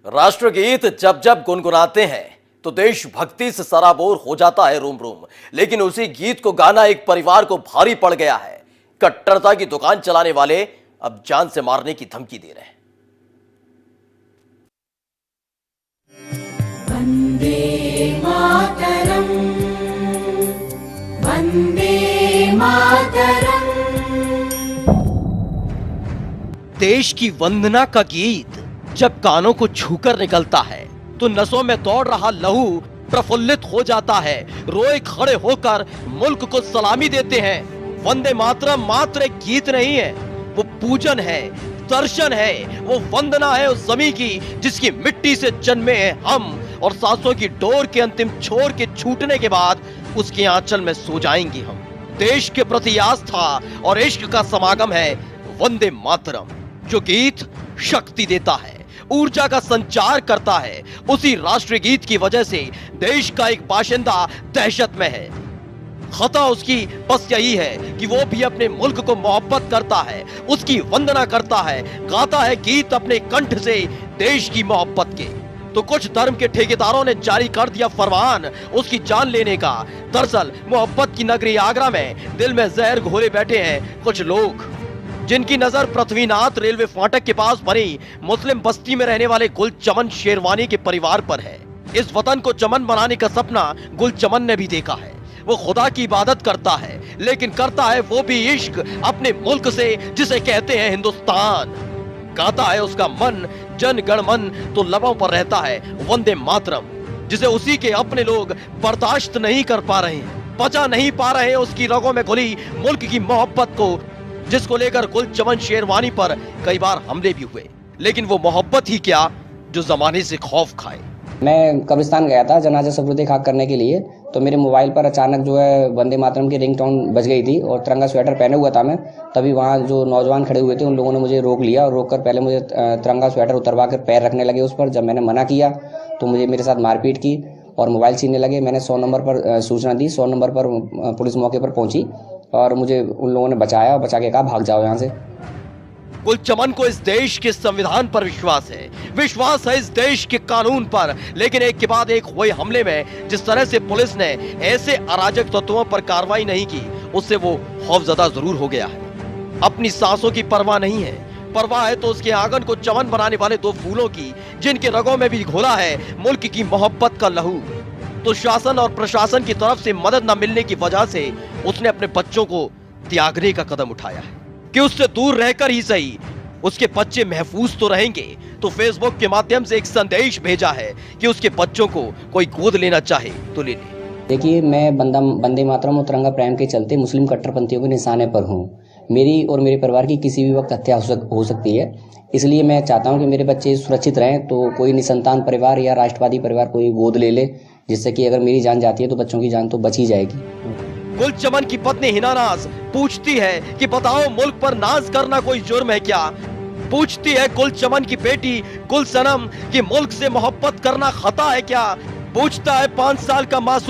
राष्ट्रगीत जब जब गुनगुनाते हैं तो देशभक्ति से सराबोर हो जाता है रूम रूम। लेकिन उसी गीत को गाना एक परिवार को भारी पड़ गया है। कट्टरता की दुकान चलाने वाले अब जान से मारने की धमकी दे रहे हैं। वंदे मातरम, वंदे मातरम। देश की वंदना का गीत जब कानों को छूकर निकलता है तो नसों में दौड़ रहा लहू प्रफुल्लित हो जाता है। रोए खड़े होकर मुल्क को सलामी देते हैं। वंदे मातरम मात्र एक गीत नहीं है, वो पूजन है, दर्शन है, वो वंदना है उस जमीन की जिसकी मिट्टी से जन्मे हैं हम, और सांसों की डोर के अंतिम छोर के छूटने के बाद उसके आंचल में सो जाएंगे हम। देश के प्रति आस्था और इश्क का समागम है वंदे मातरम, जो गीत शक्ति देता है, ऊर्जा का संचार करता है। उसी राष्ट्रीय गीत की वजह से देश का एक बाशिंदा दहशत में है। खता उसकी बस यही है कि वो भी अपने मुल्क को मोहब्बत करता है, उसकी वंदना करता है, गाता है गीत अपने कंठ से देश की मोहब्बत के। तो कुछ धर्म के ठेकेदारों ने जारी कर दिया फरमान उसकी जान लेने का। दरअसल मोहब्बत की नगरी आगरा में दिल में जहर घोले बैठे हैं कुछ लोग, जिनकी नजर पृथ्वीनाथ रेलवे फाटक के पास बनी मुस्लिम बस्ती में रहने वाले गुलचमन शेरवानी के परिवार पर है। इस वतन को चमन बनाने का सपना गुलचमन ने भी देखा है। वो खुदा की इबादत करता है, लेकिन करता है वो भी इश्क अपने मुल्क से जिसे कहते हैं हिंदुस्तान। गाता है उसका मन जन गण मन, तो लबों पर रहता है वंदे मातरम, जिसे उसी के अपने लोग बर्दाश्त नहीं कर पा रहे हैं, पचा नहीं पा रहे हैं उसकी रगों में घुली मुल्क की मोहब्बत को, जिसको लेकर गुलचमन शेरवानी पर कई बार हमले भी हुए। लेकिन वो मोहब्बत ही क्या जो जमाने से खौफ खाए। मैं कब्रिस्तान गया था जनाजा सबरूद खाक करने के लिए, तो मेरे मोबाइल पर अचानक जो है वंदे मातरम की रिंगटोन बज गई थी और तिरंगा स्वेटर पहने हुआ था मैं। तभी वहाँ जो नौजवान खड़े हुए थे उन लोगों ने मुझे रोक लिया और रोककर पहले मुझे तिरंगा स्वेटर उतरवा कर पैर रखने लगे उस पर। जब मैंने मना किया तो मेरे साथ मारपीट की और मोबाइल छीनने लगे। मैंने 100 नंबर पर सूचना दी, 100 नंबर पर पुलिस मौके पर पहुंची और मुझे उन लोगों ने बचाया और बचा के कहा भाग जाओ यहाँ से। गुलचमन को इस देश के संविधान पर विश्वास है इस देश के कानून पर। लेकिन एक के बाद एक हुए हमले में जिस तरह से पुलिस ने ऐसे अराजक तत्वों पर कार्रवाई नहीं की, उससे वो खौफजदा जरूर हो गया है। अपनी सांसों की परवाह नहीं है, परवाह है तो उसके आंगन को चमन बनाने वाले दो फूलों की, जिनके रगों में भी घोला है मुल्क की मोहब्बत का लहू। तो शासन और प्रशासन की तरफ से मदद न मिलने की वजह से उसने अपने बच्चों को त्यागने का कदम उठाया है कि उससे दूर रहकर ही सही उसके बच्चे महफूज तो रहेंगे। तो फेसबुक के माध्यम से एक संदेश भेजा है कि उसके बच्चों को कोई गोद लेना चाहे तो ले ले। देखिए, मैं वंदे मातरम और तिरंगा प्रेम के चलते मुस्लिम कट्टरपंथियों के निशाने पर हूँ। मेरी और मेरे परिवार की किसी भी वक्त हत्या हो सकती है, इसलिए मैं चाहता हूँ कि मेरे बच्चे सुरक्षित रहें। तो कोई निसंतान परिवार या राष्ट्रवादी परिवार कोई गोद ले ले, जिससे कि अगर मेरी जान जाती है तो बच्चों की जान तो बच ही जाएगी। गुलचमन की पत्नी हिना नाज पूछती है कि बताओ मुल्क पर नाज करना कोई जुर्म है क्या। पूछती है गुलचमन की बेटी गुलसनम कि मुल्क से मोहब्बत करना खता है क्या। पूछता है 5 साल का मासूम